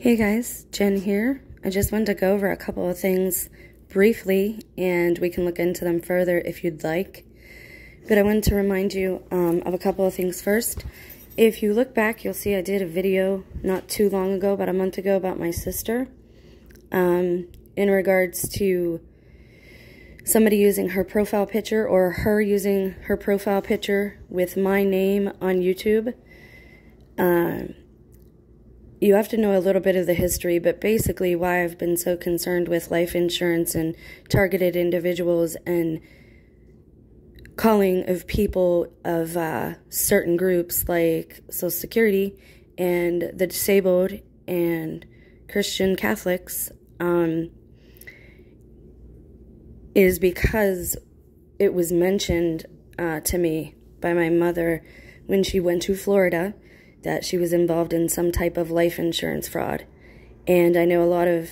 Hey guys, Jen here. I just wanted to go over a couple of things briefly, and we can look into them further if you'd like. But I wanted to remind you of a couple of things first. If you look back, you'll see I did a video not too long ago, about a month ago, about my sister. In regards to somebody using her profile picture, or her using her profile picture with my name on YouTube. You have to know a little bit of the history, but basically why I've been so concerned with life insurance and targeted individuals and calling of people of certain groups like Social Security and the disabled and Christian Catholics is because it was mentioned to me by my mother when she went to Florida that she was involved in some type of life insurance fraud. And I know a lot of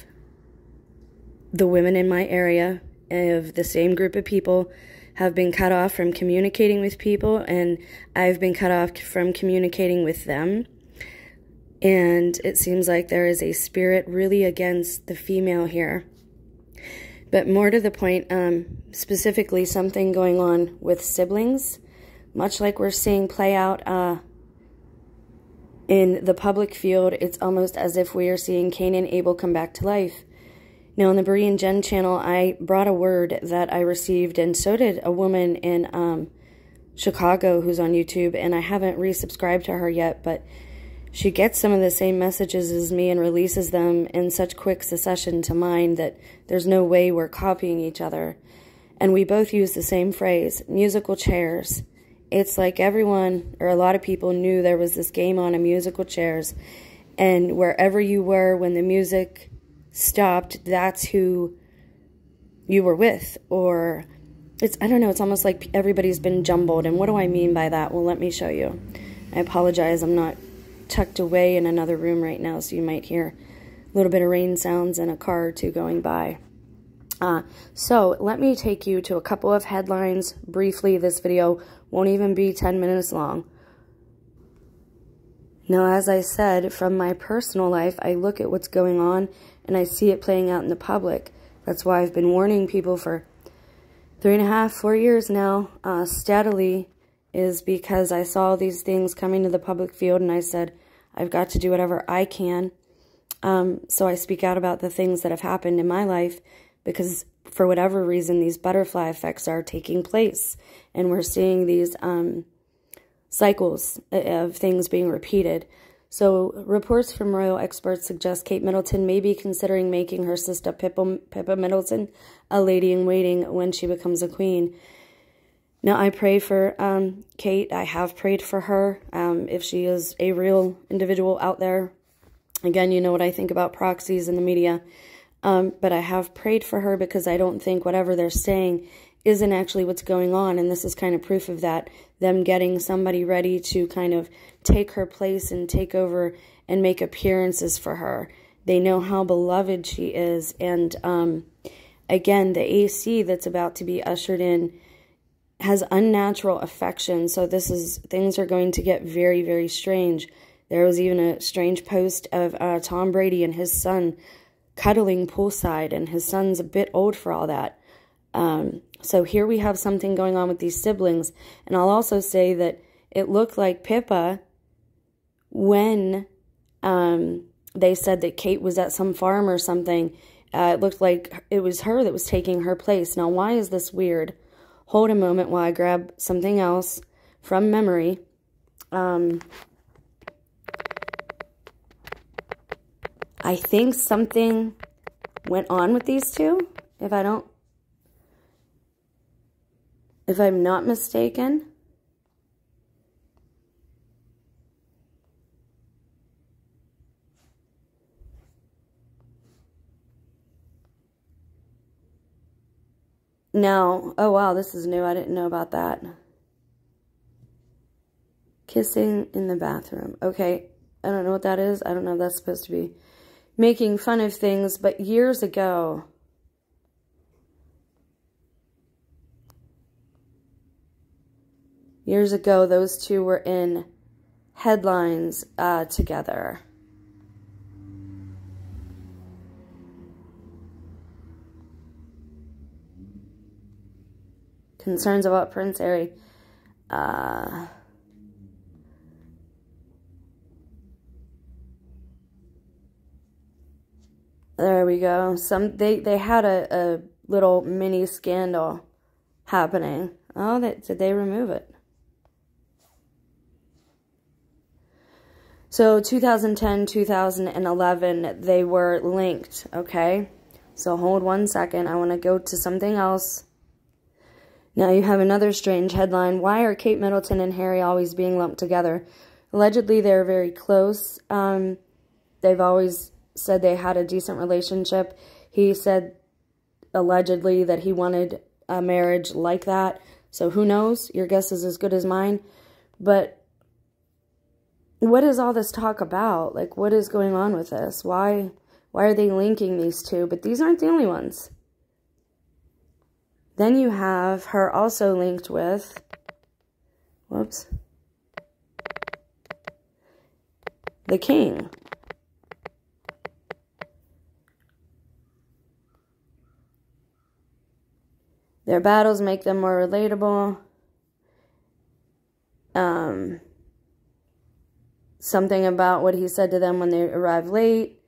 the women in my area of the same group of people have been cut off from communicating with people, and I've been cut off from communicating with them. And it seems like there is a spirit really against the female here. But more to the point, specifically something going on with siblings, much like we're seeing play out in the public field. It's almost as if we are seeing Cain and Abel come back to life. Now, on the Bree and Jen channel, I brought a word that I received, and so did a woman in Chicago who's on YouTube, and I haven't resubscribed to her yet, but she gets some of the same messages as me and releases them in such quick succession to mine that there's no way we're copying each other. And we both use the same phrase, musical chairs. It's like everyone, or a lot of people, knew there was this game on of musical chairs, and wherever you were when the music stopped, that's who you were with. Or I don't know, it's almost like everybody's been jumbled. And what do I mean by that? Well, let me show you. I apologize, I'm not tucked away in another room right now, so you might hear a little bit of rain sounds and a car or two going by. So let me take you to a couple of headlines briefly. This video won't even be 10 minutes long. Now, as I said, from my personal life, I look at what's going on and I see it playing out in the public. That's why I've been warning people for 3.5, 4 years now, steadily, is because I saw these things coming to the public field, and I said, I've got to do whatever I can. So I speak out about the things that have happened in my life, because for whatever reason, these butterfly effects are taking place, and we're seeing these cycles of things being repeated. So reports from royal experts suggest Kate Middleton may be considering making her sister Pippa Middleton a lady-in-waiting when she becomes a queen. Now, I pray for Kate. I have prayed for her. If she is a real individual out there, again, you know what I think about proxies in the media. But I have prayed for her, because I don't think whatever they're saying isn't actually what's going on. And this is kind of proof of that, them getting somebody ready to kind of take her place and take over and make appearances for her. They know how beloved she is. And again, the AC that's about to be ushered in has unnatural affection. So things are going to get very, very strange. There was even a strange post of Tom Brady and his son cuddling poolside, and his son's a bit old for all that. So here we have something going on with these siblings. And I'll also say that it looked like Pippa, when they said that Kate was at some farm or something, it looked like it was her that was taking her place. Now, why is this weird? Hold a moment while I grab something else from memory. I think something went on with these two, if I'm not mistaken. Now, oh wow, this is new. I didn't know about that. Kissing in the bathroom. Okay, I don't know what that is. I don't know if that's supposed to be making fun of things, but years ago, those two were in headlines together. Concerns about Prince Harry. There we go. They had a little mini scandal happening. Oh, did they remove it? So 2010, 2011, they were linked, okay? So hold 1 second. I want to go to something else. Now you have another strange headline. Why are Kate Middleton and Harry always being lumped together? Allegedly, they're very close. They've always said they had a decent relationship. He said, allegedly, that he wanted a marriage like that. So who knows? Your guess is as good as mine. But what is all this talk about? Like, what is going on with this? Why are they linking these two? But these aren't the only ones. Then you have her also linked with, whoops, the king. Their battles make them more relatable. Something about what he said to them when they arrived late.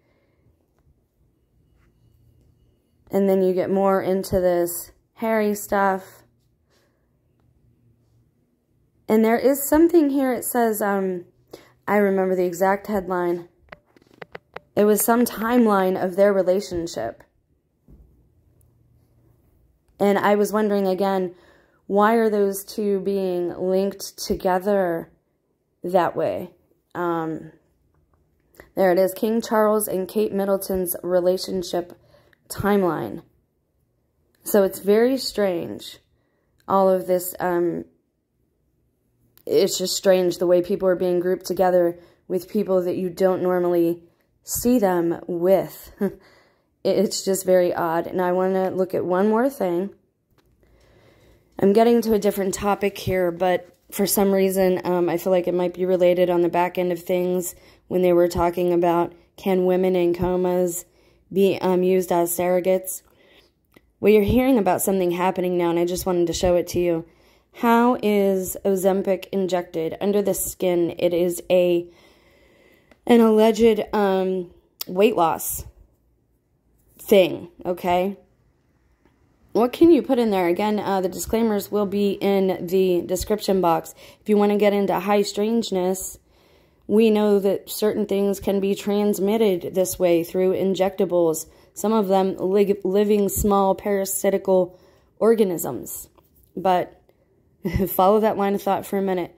And then you get more into this Harry stuff. And there is something here, it says, I remember the exact headline. It was some timeline of their relationship. And I was wondering again, why are those two being linked together that way? There it is, King Charles and Kate Middleton's relationship timeline. So it's very strange, all of this. It's just strange the way people are being grouped together with people that you don't normally see them with. It's just very odd. And I want to look at one more thing. I'm getting to a different topic here, but for some reason, I feel like it might be related on the back end of things when they were talking about, can women in comas be used as surrogates? Well, you're hearing about something happening now, and I just wanted to show it to you. How is ozempic injected under the skin? It is an alleged weight loss thing, okay? What can you put in there? Again, the disclaimers will be in the description box. If you want to get into high strangeness, we know that certain things can be transmitted this way through injectables. Some of them living small parasitical organisms. But follow that line of thought for a minute.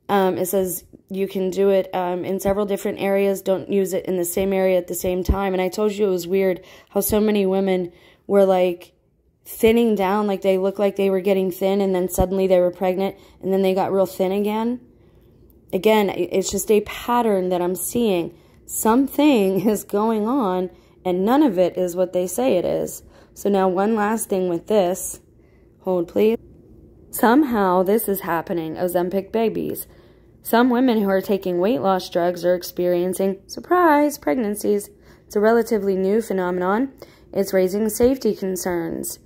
It says you can do it in several different areas. Don't use it in the same area at the same time. And I told you it was weird how so many women were like thinning down, like they looked like they were getting thin, and then suddenly they were pregnant, and then they got real thin again. Again, it's just a pattern that I'm seeing. Something is going on, and none of it is what they say it is. So now one last thing with this. Hold, please. Somehow this is happening. Ozempic babies. Some women who are taking weight loss drugs are experiencing, surprise, pregnancies. It's a relatively new phenomenon. It's raising safety concerns.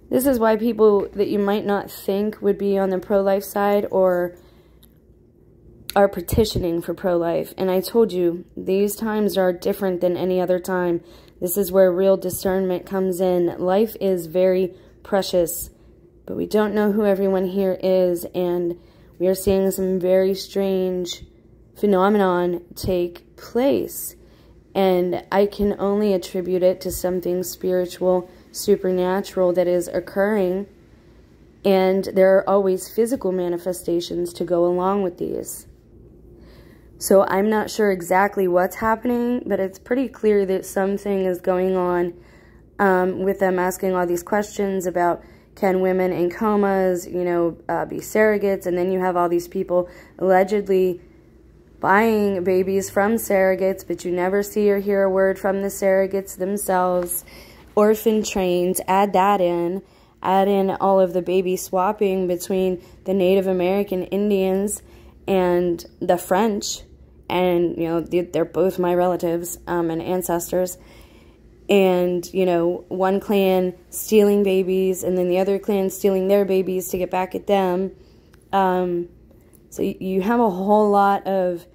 This is why people that you might not think would be on the pro-life side or are petitioning for pro-life. And I told you, these times are different than any other time. This is where real discernment comes in. Life is very precious, but we don't know who everyone here is, and we are seeing some very strange phenomenon take place. And I can only attribute it to something spiritual, supernatural that is occurring. And there are always physical manifestations to go along with these. So I'm not sure exactly what's happening, but it's pretty clear that something is going on with them asking all these questions about, can women in comas, you know, be surrogates? And then you have all these people allegedly buying babies from surrogates, but you never see or hear a word from the surrogates themselves. Orphan trains, add that in. Add in all of the baby swapping between the Native American Indians and the French. And, you know, they're both my relatives and ancestors. and, you know, one clan stealing babies and then the other clan stealing their babies to get back at them. So you have a whole lot of,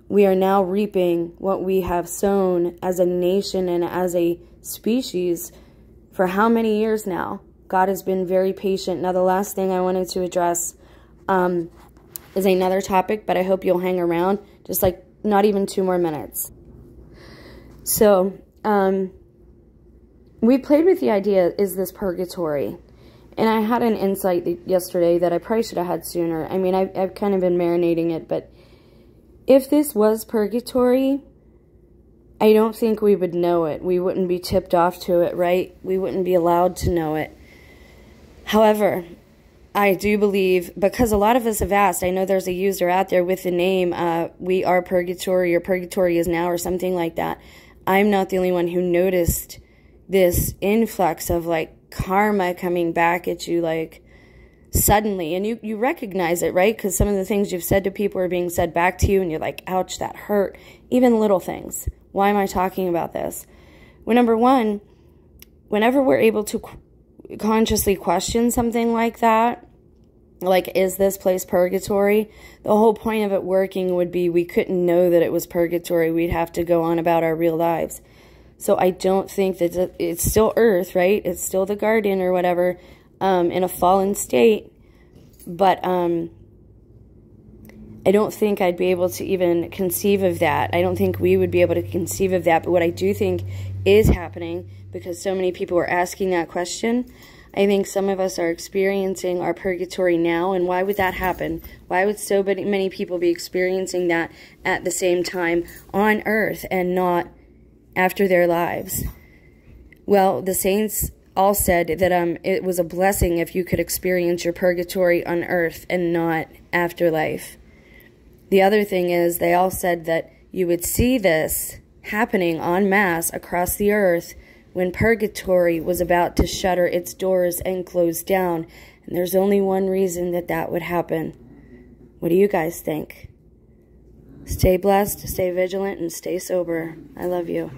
we are now reaping what we have sown as a nation and as a species for how many years now? God has been very patient. Now, the last thing I wanted to address is another topic, but I hope you'll hang around, just like not even 2 more minutes. So, we played with the idea, is this purgatory? And I had an insight yesterday that I probably should have had sooner. I mean, I've kind of been marinating it, but if this was purgatory, I don't think we would know it. We wouldn't be tipped off to it, right? We wouldn't be allowed to know it. However, I do believe, because a lot of us have asked, I know there's a user out there with the name, we are purgatory, or purgatory is now, or something like that. I'm not the only one who noticed this influx of, like, karma coming back at you, like, suddenly. And you recognize it, right? Because some of the things you've said to people are being said back to you, and you're like, ouch, that hurt. Even little things. Why am I talking about this? Well, number one, whenever we're able to consciously question something like that, like, is this place purgatory? The whole point of it working would be we couldn't know that it was purgatory. We'd have to go on about our real lives. So I don't think that it's still earth, right? It's still the garden or whatever, in a fallen state. But I don't think I'd be able to even conceive of that. I don't think we would be able to conceive of that. But what I do think is happening, because so many people are asking that question, I think some of us are experiencing our purgatory now. And why would that happen? Why would so many people be experiencing that at the same time on earth and not after their lives? Well, the saints all said that it was a blessing if you could experience your purgatory on earth and not afterlife. The other thing is, they all said that you would see this happening en masse across the earth when purgatory was about to shutter its doors and close down. And there's only one reason that that would happen. What do you guys think? Stay blessed, stay vigilant, and stay sober. I love you.